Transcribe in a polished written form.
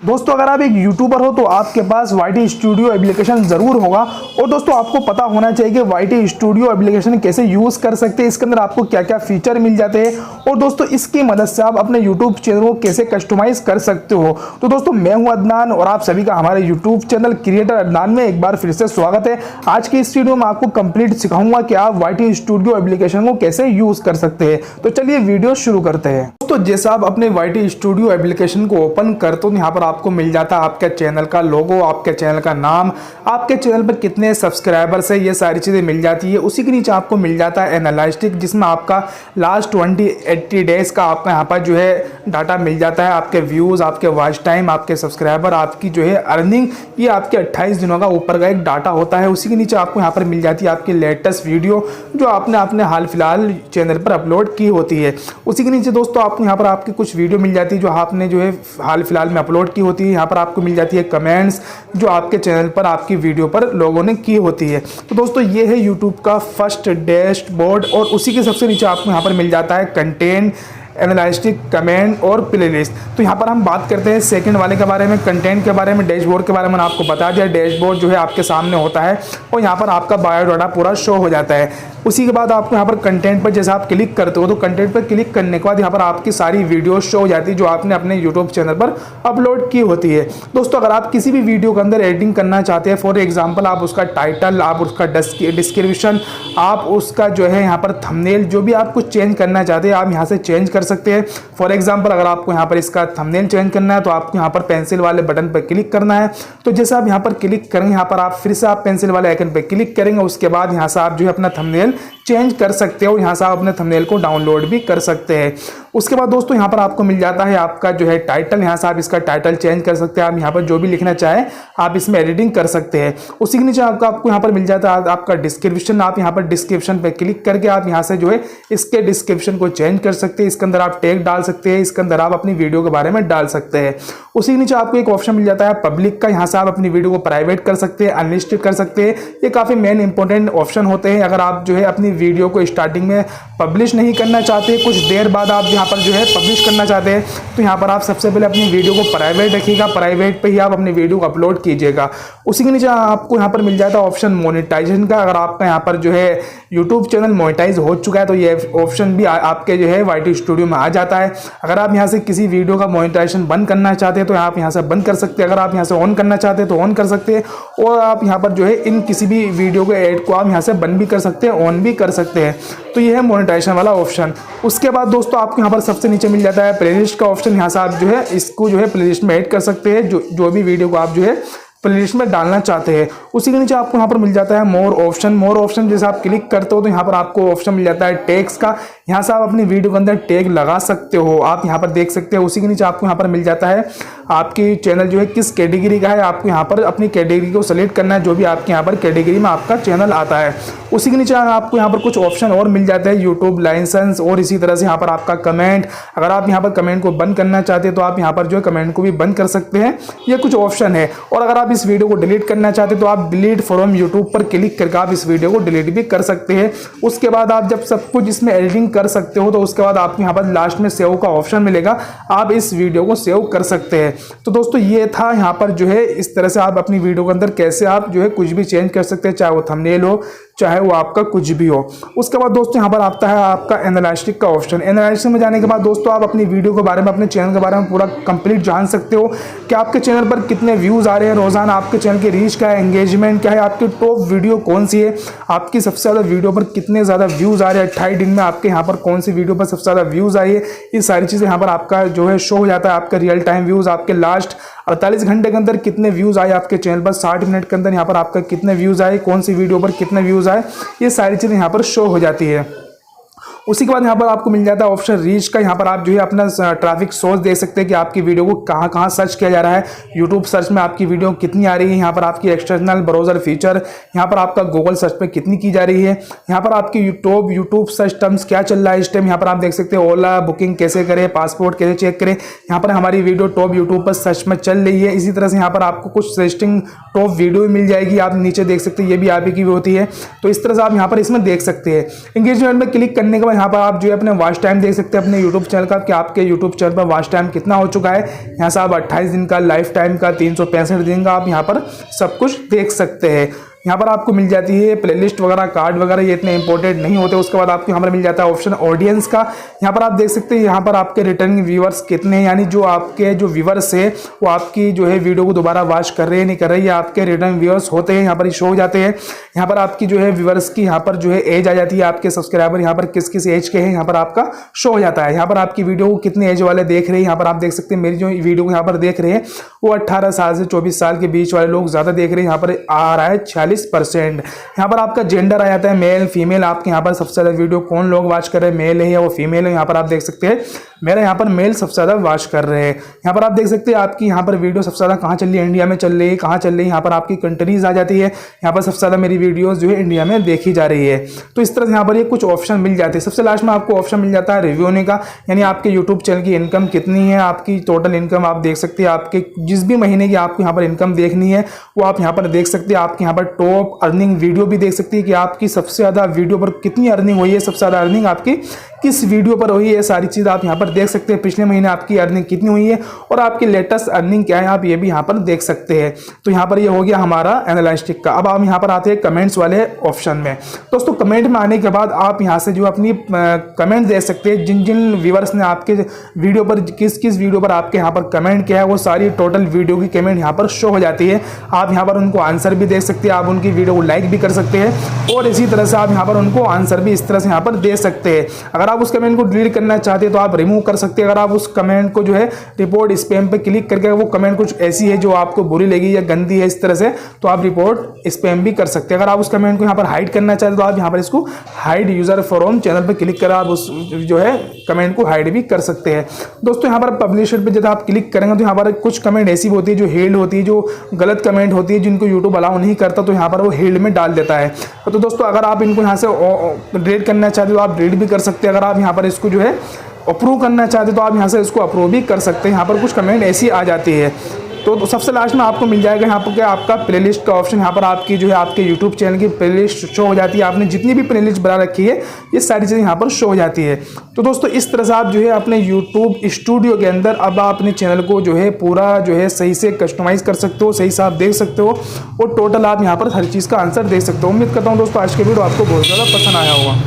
दोस्तों अगर आप एक यूट्यूबर हो तो आपके पास वाईटी स्टूडियो एप्लीकेशन ज़रूर होगा। और दोस्तों आपको पता होना चाहिए कि वाईटी स्टूडियो एप्लीकेशन कैसे यूज़ कर सकते हैं, इसके अंदर आपको क्या क्या फीचर मिल जाते हैं और दोस्तों इसकी मदद से आप अपने यूट्यूब चैनल को कैसे कस्टमाइज़ कर सकते हो। तो दोस्तों मैं हूं अदनान और आप सभी का हमारे यूट्यूब चैनल क्रिएटर अदनान में एक बार फिर से स्वागत है। आज की इस वीडियो में आपको कंप्लीट सिखाऊंगा कि आप वाईटी स्टूडियो एप्लीकेशन को कैसे यूज़ कर सकते हैं। तो चलिए वीडियो शुरू करते हैं। दोस्तों जैसे आप अपने वाईटी स्टूडियो एप्लीकेशन को ओपन करते हो, यहाँ पर आपको मिल जाता है आपके चैनल का लोगो, आपके चैनल का नाम, आपके चैनल पर कितने सब्सक्राइबर्स है, ये सारी चीज़ें मिल जाती है। उसी के नीचे आपको मिल जाता है एनालिटिक्स, जिसमें आपका लास्ट 20-80 डेज का आपका यहाँ पर जो है डाटा मिल जाता है। आपके व्यूज़, आपके वॉच टाइम, आपके सब्सक्राइबर, आपकी जो है अर्निंग, ये आपके 28 दिनों का ऊपर का एक डाटा होता है। उसी के नीचे आपको यहाँ पर मिल जाती है आपकी लेटेस्ट वीडियो जो आपने अपने हाल फिलहाल चैनल पर अपलोड की होती है। उसी के नीचे दोस्तों आपको यहाँ पर आपकी कुछ वीडियो मिल जाती है जो आपने जो है हाल फिलहाल में अपलोड की होती है। यहाँ पर आपको मिल जाती है कमेंट्स जो आपके चैनल पर आपकी वीडियो पर लोगों ने की होती है। तो दोस्तों ये है यूट्यूब का फर्स्ट डैशबोर्ड और उसी के सबसे नीचे आपको यहाँ पर मिल जाता है कंटेंट, एनालिटिक्स, कमेंट और प्लेलिस्ट। तो यहाँ पर हम बात करते हैं सेकंड वाले के बारे में, कंटेंट के बारे में, डैशबोर्ड के बारे में। आपको बता दिया डैशबोर्ड जो है आपके सामने होता है और यहाँ पर आपका बायोडाटा पूरा शो हो जाता है। उसी के बाद आपको यहाँ पर कंटेंट पर जैसे आप क्लिक करते हो तो कंटेंट पर क्लिक करने के बाद यहाँ पर आपकी सारी वीडियो शो हो जाती है जो आपने अपने यूट्यूब चैनल पर अपलोड की होती है। दोस्तों अगर आप किसी भी वीडियो के अंदर एडिटिंग करना चाहते हैं, फॉर एग्जाम्पल आप उसका टाइटल, आप उसका डिस्क्रिप्शन, आप उसका जो है यहाँ पर थंबनेल, जो भी आप कुछ चेंज करना चाहते हैं आप यहाँ से चेंज कर सकते हैं। फॉर एग्जाम्पल अगर आपको यहाँ पर इसका थंबनेल चेंज करना है तो आपको यहाँ पर पेंसिल वाले बटन पर क्लिक करना है। तो जैसे आप यहाँ पर क्लिक करेंगे, यहाँ पर आप फिर से आप पेंसिल वाले आइकन पर क्लिक करेंगे, उसके बाद यहाँ से आप जो है अपना थंबनेल चेंज कर सकते हो। यहाँ से आप अपने थंबनेल को डाउनलोड भी कर सकते हैं। उसके बाद दोस्तों यहाँ पर आपको मिल जाता है आपका जो है टाइटल, यहाँ से आप इसका टाइटल चेंज कर सकते हैं। आप यहाँ पर जो भी लिखना चाहें आप इसमें एडिटिंग कर सकते हैं। उसी के नीचे आपको यहाँ पर मिल जाता है आपका डिस्क्रिप्शन। आप यहाँ पर डिस्क्रिप्शन पे क्लिक करके आप यहाँ से जो है इसके डिस्क्रिप्शन को चेंज कर सकते हैं। इसके अंदर आप टैग डाल सकते हैं, इसके अंदर आप अपनी वीडियो के बारे में डाल सकते हैं। उसी के नीचे आपको एक ऑप्शन मिल जाता है पब्लिक का, यहाँ से आप अपनी वीडियो को प्राइवेट कर सकते हैं, अनलिस्टेड कर सकते हैं। ये काफ़ी मेन इंपॉर्टेंट ऑप्शन होते हैं। अगर आप जो है अपनी वीडियो को स्टार्टिंग में पब्लिश नहीं करना चाहते, कुछ देर बाद आप यहाँ पर जो है पब्लिश करना चाहते हैं, तो यहाँ पर आप सबसे पहले अपनी वीडियो को प्राइवेट रखिएगा, प्राइवेट पे ही आप अपनी वीडियो को अपलोड कीजिएगा। उसी के नीचे आपको यहाँ पर मिल जाता है ऑप्शन मोनेटाइजेशन का। अगर आपका यहाँ पर जो है यूट्यूब चैनल मोनेटाइज हो चुका है तो ये ऑप्शन भी आपके जो है वाईटी स्टूडियो में आ जाता है। अगर आप यहाँ से किसी वीडियो का मोनेटाइजेशन बंद करना चाहते हैं तो आप यहाँ से बंद कर सकते हैं। अगर आप यहाँ से ऑन करना चाहते हैं तो ऑन कर सकते हैं और आप यहाँ पर जो है इन किसी भी वीडियो के ऐड को आप यहाँ से बंद भी कर सकते हैं, ऑन भी कर सकते हैं। तो ये है मोनेटाइजेशन वाला ऑप्शन। उसके बाद दोस्तों आपको यहाँ पर सबसे नीचे मिल जाता है प्लेलिस्ट का ऑप्शन। यहाँ से आप जो है इसको जो है प्लेलिस्ट में ऐड कर सकते हैं, जो भी वीडियो को आप जो है प्लेलिस्ट में डालना चाहते हैं। उसी के नीचे आपको यहाँ पर मिल जाता है मोर ऑप्शन। मोर ऑप्शन जैसे आप क्लिक करते हो तो यहाँ पर आपको ऑप्शन मिल जाता है टैग्स का। यहाँ से आप अपनी वीडियो के अंदर टैग लगा सकते हो, आप यहाँ पर देख सकते हो। उसी के नीचे आपको यहाँ पर मिल जाता है आपकी चैनल जो है किस कैटेगरी का है। आपको यहाँ पर अपनी कैटेगरी को सेलेक्ट करना है, जो भी आपके यहाँ पर कैटेगरी में आपका चैनल आता है। उसी के नीचे आपको यहाँ पर कुछ ऑप्शन और मिल जाते हैं, यूट्यूब लाइसेंस, और इसी तरह से यहाँ पर आपका कमेंट। अगर आप यहाँ पर कमेंट को बंद करना चाहते हैं तो आप यहाँ पर जो है कमेंट को भी बंद कर सकते हैं, ये कुछ ऑप्शन है। और अगर आप इस वीडियो को डिलीट करना चाहते हैं तो आप डिलीट फ्रॉम यूट्यूब पर क्लिक करके आप इस वीडियो को डिलीट भी कर सकते हैं। उसके बाद आप जब सब कुछ इसमें एडिटिंग कर सकते हो तो उसके बाद आपको यहाँ पर लास्ट में सेव का ऑप्शन मिलेगा, आप इस वीडियो को सेव कर सकते हैं। तो दोस्तों ये था यहाँ पर जो है इस तरह से आप अपनी वीडियो के अंदर कैसे आप जो है कुछ भी चेंज कर सकते हैं, चाहे वो थंबनेल हो, चाहे वो आपका कुछ भी हो। उसके बाद दोस्तों यहाँ पर आता है आपका एनालिटिक्स का ऑप्शन। एनालिटिक्स में जाने के बाद दोस्तों आप अपनी वीडियो के बारे में, अपने चैनल के बारे में पूरा कंप्लीट जान सकते हो कि आपके चैनल पर कितने व्यूज़ आ रहे हैं रोजाना, आपके चैनल की रीच क्या है, एंगेजमेंट क्या है, आपकी टॉप वीडियो कौन सी है, आपकी सबसे ज़्यादा वीडियो पर कितने ज़्यादा व्यूज़ आ रहे हैं, 28 दिन में आपके यहाँ पर कौन सी वीडियो पर सबसे ज़्यादा व्यूज़ आई है। ये सारी चीज़ें यहाँ पर आपका जो है शो हो जाता है। आपका रियल टाइम व्यूज़, आपके लास्ट 48 घंटे के अंदर कितने व्यूज़ आए आपके चैनल पर, 60 मिनट के अंदर यहाँ पर आपका कितने व्यूज़ आए, कौन सी वीडियो पर कितने व्यूज़ आए, ये सारी चीज़ें यहाँ पर शो हो जाती है। उसी के बाद यहाँ पर आपको मिल जाता है ऑप्शन रीच का। यहाँ पर आप जो है अपना ट्रैफिक सोर्स देख सकते हैं कि आपकी वीडियो को कहाँ कहाँ सर्च किया जा रहा है। यूट्यूब सर्च में आपकी वीडियो कितनी आ रही है, यहाँ पर आपकी एक्सटर्नल ब्राउजर फीचर, यहाँ पर आपका गूगल सर्च पे कितनी की जा रही है, यहाँ पर आपकी यूट्यूब सर्च टर्म्स क्या चल रहा है इस टाइम। यहाँ पर आप देख सकते हैं ओला बुकिंग कैसे करें, पासपोर्ट कैसे चेक करें, यहाँ पर हमारी वीडियो टॉप यूट्यूब पर सर्च में चल रही है। इसी तरह से यहाँ पर आपको कुछ सजेस्टिंग टॉप वीडियो मिल जाएगी, आप नीचे देख सकते हैं, ये भी आप ही की होती है। तो इस तरह से आप यहाँ पर इसमें देख सकते हैं। एंगेजमेंट में क्लिक करने के बाद यहाँ पर आप जो है अपने वॉच टाइम देख सकते हैं अपने यूट्यूब चैनल का कि आपके यूट्यूब चैनल पर वॉच टाइम कितना हो चुका है। यहाँ से आप 28 दिन का, लाइफ टाइम का, 365 दिन का आप यहाँ पर सब कुछ देख सकते हैं। यहाँ पर आपको मिल जाती है प्लेलिस्ट वगैरह, कार्ड वगैरह, ये इतने इंपॉर्टेंट नहीं होते। उसके बाद आपको यहाँ पर मिल जाता है ऑप्शन ऑडियंस का। यहाँ पर आप देख सकते हैं यहाँ पर आपके रिटर्निंग व्यूअर्स कितने हैं, यानी जो आपके जो व्यूअर्स है वो आपकी जो है वीडियो को दोबारा वॉच कर रहे हैं नहीं कर रहे हैं, आपके रिटर्न व्यूअर्स होते हैं, यहाँ पर शो हो जाते हैं। यहाँ पर आपकी जो है व्यूअर्स की यहाँ पर जो है एज आ जाती है, आपके सब्सक्राइबर यहाँ पर किस किस एज के हैं यहाँ पर आपका शो हो जाता है। यहाँ पर आपकी वीडियो को कितने एज वाले देख रहे हैं, यहाँ पर आप देख सकते हैं मेरी जो वीडियो को यहाँ पर देख रहे हैं वो 18 साल से 24 साल के बीच वाले लोग ज़्यादा देख रहे हैं। यहाँ पर आ रहा है 46%। यहाँ पर आपका जेंडर आ जाता है मेल फीमेल, आपके यहाँ पर सबसे ज़्यादा वीडियो कौन लोग वॉच कर रहे हैं, मेल है या वो फीमेल है। यहाँ पर आप देख सकते हैं मेरा यहाँ पर मेल सबसे ज़्यादा वॉच कर रहे हैं। यहाँ पर आप देख सकते हैं आपकी यहाँ पर वीडियो सबसे ज़्यादा कहाँ चल रही है, इंडिया में चल रही है, कहाँ चल रही है, यहाँ पर आपकी कंट्रीज आ जाती है। यहाँ पर सबसे ज़्यादा मेरी वीडियोज़ जो है इंडिया में देखी जा रही है। तो इस तरह से यहाँ पर ये कुछ ऑप्शन मिल जाते हैं। सबसे लास्ट में आपको ऑप्शन मिल जाता है रिव्यू होने का, यानी आपके यूट्यूब चैनल की इनकम कितनी है, आपकी टोटल इनकम आप देख सकते हैं। आपके जिस भी महीने की आपको यहाँ पर इनकम देखनी है वो आप यहाँ पर देख सकते हैं। आपके यहाँ पर टॉप अर्निंग वीडियो भी देख सकते हैं कि आपकी सबसे ज़्यादा वीडियो पर कितनी अर्निंग हुई है, सबसे ज़्यादा अर्निंग आपकी किस वीडियो पर हुई है, ये सारी चीज़ आप यहाँ पर देख सकते हैं। पिछले महीने आपकी अर्निंग कितनी हुई है और आपकी लेटेस्ट अर्निंग क्या है आप ये भी यहाँ पर देख सकते हैं। तो यहाँ पर ये हो गया हमारा एनालिटिक्स का। अब हम यहाँ पर आते हैं कमेंट्स वाले ऑप्शन में। दोस्तों कमेंट में आने के बाद आप यहाँ से जो अपनी कमेंट दे सकते हैं, जिन जिन व्यूअर्स ने आपके वीडियो पर किस किस वीडियो पर आपके यहाँ पर कमेंट किया है वो सारी टोटल वीडियो की कमेंट यहाँ पर शो हो जाती है। आप यहाँ पर उनको आंसर भी दे सकते हैं, आप उनकी वीडियो को लाइक भी कर सकते हैं और इसी तरह से आप यहाँ पर उनको आंसर भी इस तरह से यहाँ पर दे सकते हैं। अगर आप उस कमेंट को डिलीट करना चाहते हैं तो आप रिमूव कर सकते हैं। अगर आप उस कमेंट को जो है रिपोर्ट स्पैम पे क्लिक करके वो कमेंट कुछ ऐसी है जो आपको बुरी लगी या गंदी है इस तरह से, तो आप रिपोर्ट स्पैम भी कर सकते हैं। अगर आप उस कमेंट को यहाँ पर हाइड करना चाहते हैं तो आप यहाँ पर इसको हाइड यूजर फ्रॉम चैनल पर क्लिक कर आप उस जो है कमेंट को हाइड भी कर सकते हैं। दोस्तों यहाँ पर पब्लिशर पर जब आप क्लिक करेंगे तो यहाँ पर कुछ कमेंट ऐसी होती है जो हेल्ड होती है, जो गलत कमेंट होती है, जिनको यूट्यूब अलाउ नहीं करता, तो यहाँ पर वो हेल्ड में डाल देता है। तो दोस्तों अगर आप इनको यहाँ से डिलीट करना चाहते हो तो आप डिलीट भी कर सकते हैं। अगर आप यहाँ पर इसको जो है अप्रूव करना चाहते तो आप यहाँ से इसको अप्रूव भी कर सकते हैं। यहाँ पर कुछ कमेंट ऐसी आ जाती है। तो सबसे लास्ट में आपको मिल जाएगा यहाँ पर क्या आपका प्लेलिस्ट का ऑप्शन। यहाँ पर आपकी जो है आपके यूट्यूब चैनल की प्लेलिस्ट शो हो जाती है। आपने जितनी भी प्लेलिस्ट बना रखी है ये सारी चीज़ें यहाँ पर शो हो जाती है। तो दोस्तों इस तरह से आप जो है अपने यूट्यूब स्टूडियो के अंदर अब आप अपने चैनल को जो है पूरा जो है सही से कस्टमाइज़ कर सकते हो, सही से आप देख सकते हो और टोटल आप यहाँ पर हर चीज़ का आंसर देख सकते हो। उम्मीद करता हूँ दोस्तों आज के वीडियो आपको बहुत ज़्यादा पसंद आया होगा।